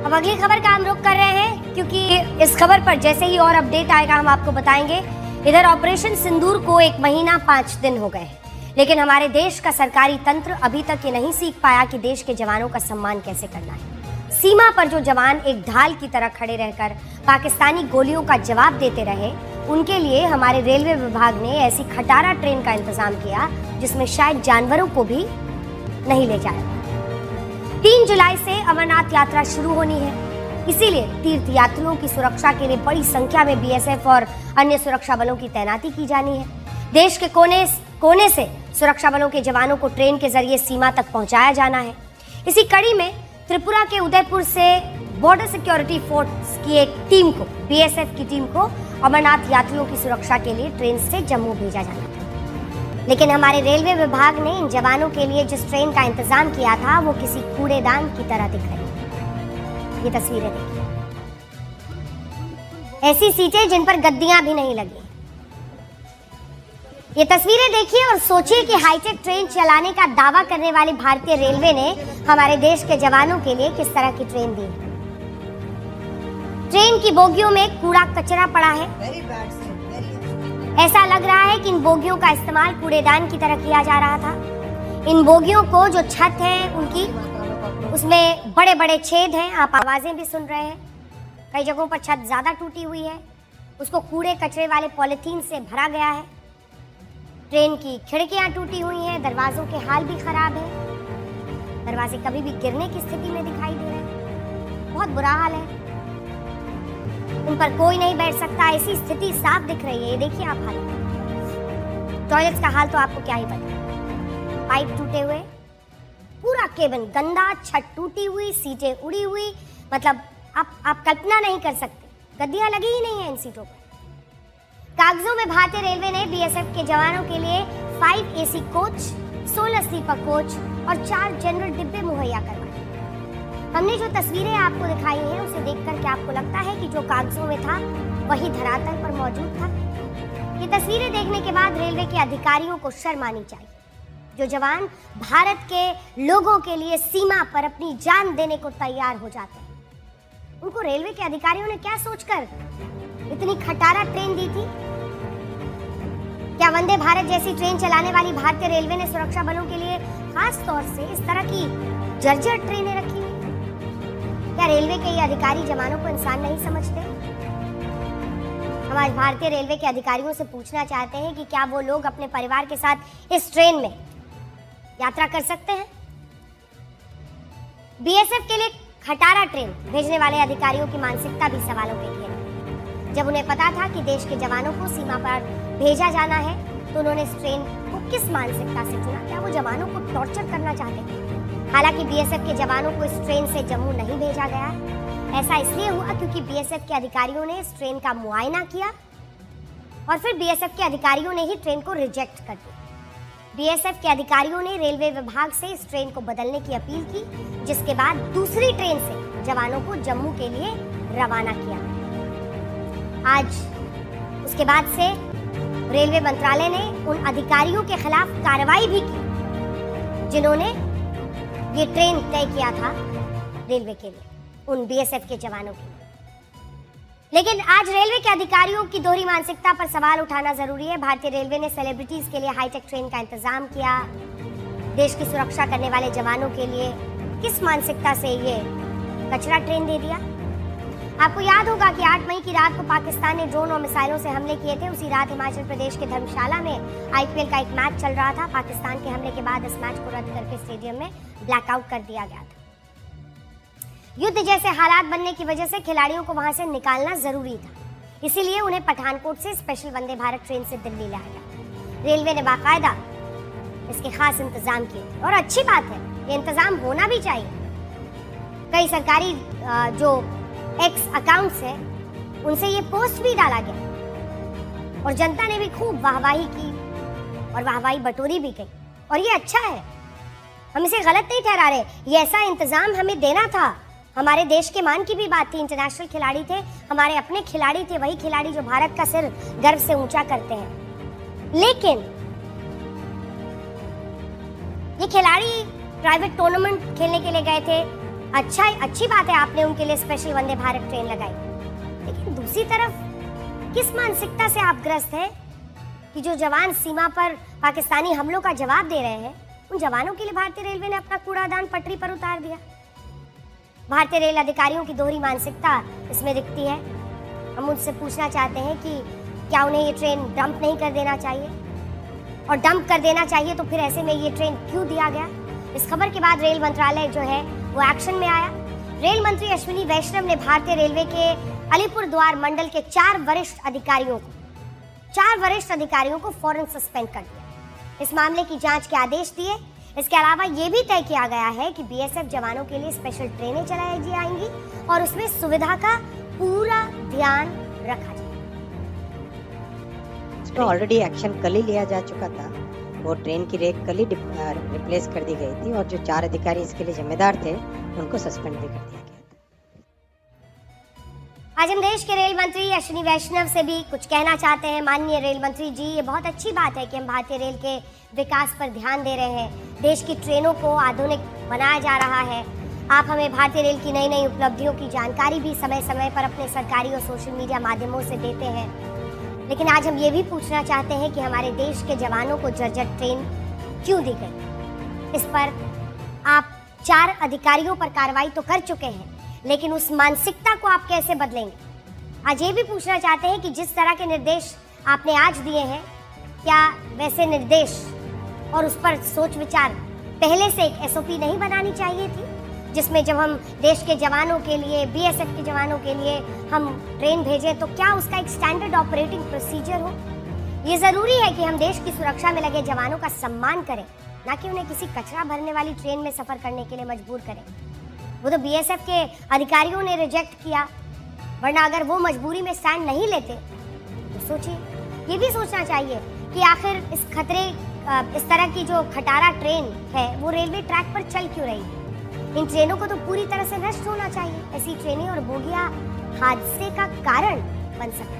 अब अगली खबर का हम रुख कर रहे हैं, क्योंकि इस खबर पर जैसे ही और अपडेट आएगा हम आपको बताएंगे। इधर ऑपरेशन सिंदूर को 1 महीना 5 दिन हो गए हैं, लेकिन हमारे देश का सरकारी तंत्र अभी तक ये नहीं सीख पाया कि देश के जवानों का सम्मान कैसे करना है। सीमा पर जो जवान एक ढाल की तरह खड़े रहकर पाकिस्तानी गोलियों का जवाब देते रहे, उनके लिए हमारे रेलवे विभाग ने ऐसी खटारा ट्रेन का इंतजाम किया जिसमें शायद जानवरों को भी नहीं ले जाया। 3 जुलाई से अमरनाथ यात्रा शुरू होनी है, इसीलिए तीर्थ यात्रियों की सुरक्षा के लिए बड़ी संख्या में बीएसएफ और अन्य सुरक्षा बलों की तैनाती की जानी है। देश के कोने कोने से सुरक्षा बलों के जवानों को ट्रेन के जरिए सीमा तक पहुंचाया जाना है। इसी कड़ी में त्रिपुरा के उदयपुर से बॉर्डर सिक्योरिटी फोर्स की एक टीम को, बीएसएफ की टीम को अमरनाथ यात्रियों की सुरक्षा के लिए ट्रेन से जम्मू भेजा जाना था। लेकिन हमारे रेलवे विभाग ने इन जवानों के लिए जिस ट्रेन का इंतजाम किया था वो किसी कूड़ेदान की तरह दिख रही है। ये तस्वीरें देखिए, ऐसी सीटें जिन पर गद्दियां भी नहीं लगी। ये तस्वीरें देखिए और सोचिए कि हाईटेक ट्रेन चलाने का दावा करने वाली भारतीय रेलवे ने हमारे देश के जवानों के लिए किस तरह की ट्रेन दी। ट्रेन की बोगियों में कूड़ा कचरा पड़ा है। ऐसा लग रहा है कि इन बोगियों का इस्तेमाल कूड़ेदान की तरह किया जा रहा था। इन बोगियों को जो छत है उनकी, उसमें बड़े बड़े छेद हैं, आप आवाजें भी सुन रहे हैं। कई जगहों पर छत ज्यादा टूटी हुई है, उसको कूड़े कचरे वाले पॉलिथीन से भरा गया है। ट्रेन की खिड़कियां टूटी हुई हैं, दरवाजों के हाल भी खराब है, दरवाजे कभी भी गिरने की स्थिति में दिखाई दे रहे हैं। बहुत बुरा हाल है, उन पर कोई नहीं बैठ सकता, ऐसी स्थिति साफ दिख रही है। ये देखिए आप हाल, टॉयलेट्स का हाल तो आपको क्या ही पता। पाइप टूटे हुए, पूरा केबिन गंदा, छत टूटी हुई, सीटें उड़ी हुई, मतलब आप कल्पना नहीं कर सकते। गद्दियां लगी ही नहीं है इन सीटों पर। कागजों में भारतीय रेलवे ने बीएसएफ के जवानों के लिए 5 एसी कोच, 16 स्लीपर कोच और 4 जनरल डिब्बे मुहैया करवाए। हमने जो तस्वीरें आपको दिखाई हैं उसे देखकर क्या आपको लगता है कि जो कागजों में था वही धरातल पर मौजूद था? ये तस्वीरें देखने के बाद रेलवे के अधिकारियों को शर्म आनी चाहिए। जो जवान भारत के लोगों के लिए सीमा पर अपनी जान देने को तैयार हो जाते हैं, उनको रेलवे के अधिकारियों ने क्या सोचकर इतनी खटारा ट्रेन दी थी? क्या वंदे भारत जैसी ट्रेन चलाने वाली भारतीय रेलवे ने सुरक्षा बलों के लिए खास तौर से इस तरह की जर्जर ट्रेनें रखी हुई? क्या रेलवे के ये अधिकारी जवानों को इंसान नहीं समझते? हम आज भारतीय रेलवे के अधिकारियों से पूछना चाहते हैं कि क्या वो लोग अपने परिवार के साथ इस ट्रेन में यात्रा कर सकते हैं? बीएसएफ के लिए खटारा ट्रेन भेजने वाले अधिकारियों की मानसिकता भी सवालों के घेरे में। जब उन्हें पता था कि देश के जवानों को सीमा पर भेजा जाना है तो उन्होंने इस ट्रेन को किस मानसिकता से चुना? क्या वो जवानों को टॉर्चर करना चाहते थे? हालांकि बीएसएफ के जवानों को इस ट्रेन से जम्मू नहीं भेजा गया है। ऐसा इसलिए हुआ क्योंकि बीएसएफ के अधिकारियों ने इस ट्रेन का मुआयना किया और फिर बीएसएफ के अधिकारियों ने ही ट्रेन को रिजेक्ट कर दिया। बीएसएफ के अधिकारियों ने रेलवे विभाग से इस ट्रेन को बदलने की अपील की, जिसके बाद दूसरी ट्रेन से जवानों को जम्मू के लिए रवाना किया। आज उसके बाद से रेलवे मंत्रालय ने उन अधिकारियों के खिलाफ कार्रवाई भी की जिन्होंने ये ट्रेन तय किया था रेलवे के लिए, उन बीएसएफ के जवानों के लिए। लेकिन आज रेलवे के अधिकारियों की दोहरी मानसिकता पर सवाल उठाना जरूरी है। भारतीय रेलवे ने सेलिब्रिटीज के लिए हाईटेक ट्रेन का इंतजाम किया, देश की सुरक्षा करने वाले जवानों के लिए किस मानसिकता से ये कचरा ट्रेन दे दिया? आपको याद होगा कि 8 मई की रात को पाकिस्तान ने ड्रोन और मिसाइलों से हमले किए थे। उसी रात हिमाचल प्रदेश के धर्मशाला में आईपीएल का एक मैच चल रहा था। पाकिस्तान के हमले के बाद इस मैच को रद्द करके स्टेडियम में ब्लैकआउट कर दिया गया था। युद्ध जैसे हालात बनने की वजह से खिलाड़ियों को वहां से निकालना जरूरी था, इसीलिए उन्हें पठानकोट से स्पेशल वंदे भारत ट्रेन से दिल्ली लाया गया। रेलवे ने बाकायदा इसके खास इंतजाम किए थे और अच्छी बात है, ये इंतजाम होना भी चाहिए। कई सरकारी जो एक्स अकाउंट्स है उनसे ये पोस्ट भी डाला गया और जनता ने भी खूब वाहवाही की और वाहवाही बटोरी भी गई और ये अच्छा है, हम इसे गलत नहीं ठहरा रहे। ये ऐसा इंतजाम हमें देना था, हमारे देश के मान की भी बात थी। इंटरनेशनल खिलाड़ी थे, हमारे अपने खिलाड़ी थे, वही खिलाड़ी जो भारत का सिर गर्व से ऊंचा करते हैं। लेकिन ये खिलाड़ी प्राइवेट टूर्नामेंट खेलने के लिए गए थे, अच्छी बात है आपने उनके लिए स्पेशल वंदे भारत ट्रेन लगाई, लेकिन दूसरी तरफ किस मानसिकता से आप ग्रस्त हैं कि जो जवान सीमा पर पाकिस्तानी हमलों का जवाब दे रहे हैं, उन जवानों के लिए भारतीय रेलवे ने अपना कूड़ादान पटरी पर उतार दिया। भारतीय रेल अधिकारियों की दोहरी मानसिकता इसमें दिखती है। हम उनसे पूछना चाहते हैं कि क्या उन्हें ये ट्रेन डंप नहीं कर देना चाहिए, और डंप कर देना चाहिए तो फिर ऐसे में ये ट्रेन क्यों दिया गया। इस खबर के बाद रेल मंत्रालय जो है वो एक्शन में आया। रेल मंत्री अश्विनी वैष्णव ने भारतीय रेलवे के अलीपुरद्वार मंडल के 4 वरिष्ठ अधिकारियों को फौरन सस्पेंड कर दिया। इस मामले की जांच के आदेश दिए। इसके अलावा ये भी तय किया गया है कि बीएसएफ जवानों के लिए स्पेशल ट्रेनें चलाई जाएंगी और उसमें सुविधा का पूरा ध्यान रखा जाए। तो ऑलरेडी एक्शन कल ही लिया जा चुका था। वो ट्रेन की रेक कल ही रिप्लेस कर दी गई थी और जो 4 अधिकारी इसके लिए जिम्मेदार थे उनको सस्पेंड भी कर दिया गया था। आज हम देश के रेल मंत्री अश्विनी वैष्णव से भी कुछ कहना चाहते हैं। माननीय रेल मंत्री जी, ये बहुत अच्छी बात है कि हम भारतीय रेल के विकास पर ध्यान दे रहे हैं। देश की ट्रेनों को आधुनिक बनाया जा रहा है। आप हमें भारतीय रेल की नई नई उपलब्धियों की जानकारी भी समय समय पर अपने सरकारी और सोशल मीडिया माध्यमों से देते हैं। लेकिन आज हम ये भी पूछना चाहते हैं कि हमारे देश के जवानों को जर्जर ट्रेन क्यों दी गई। इस पर आप 4 अधिकारियों पर कार्रवाई तो कर चुके हैं, लेकिन उस मानसिकता को आप कैसे बदलेंगे। आज ये भी पूछना चाहते हैं कि जिस तरह के निर्देश आपने आज दिए हैं, क्या वैसे निर्देश और उस पर सोच विचार पहले से एक एसओपी नहीं बनानी चाहिए थी, जिसमें जब हम देश के जवानों के लिए, बीएसएफ के जवानों के लिए हम ट्रेन भेजें तो क्या उसका एक स्टैंडर्ड ऑपरेटिंग प्रोसीजर हो। ये ज़रूरी है कि हम देश की सुरक्षा में लगे जवानों का सम्मान करें, ना कि उन्हें किसी कचरा भरने वाली ट्रेन में सफ़र करने के लिए मजबूर करें। वो तो बीएसएफ के अधिकारियों ने रिजेक्ट किया, वरना अगर वो मजबूरी में स्टैंड नहीं लेते तो सोचिए, ये भी सोचना चाहिए कि आखिर इस तरह की जो खटारा ट्रेन है वो रेलवे ट्रैक पर चल क्यों रही है। इन ट्रेनों को तो पूरी तरह से नष्ट होना चाहिए। ऐसी ट्रेनें और बोगियां हादसे का कारण बन सकती हैं।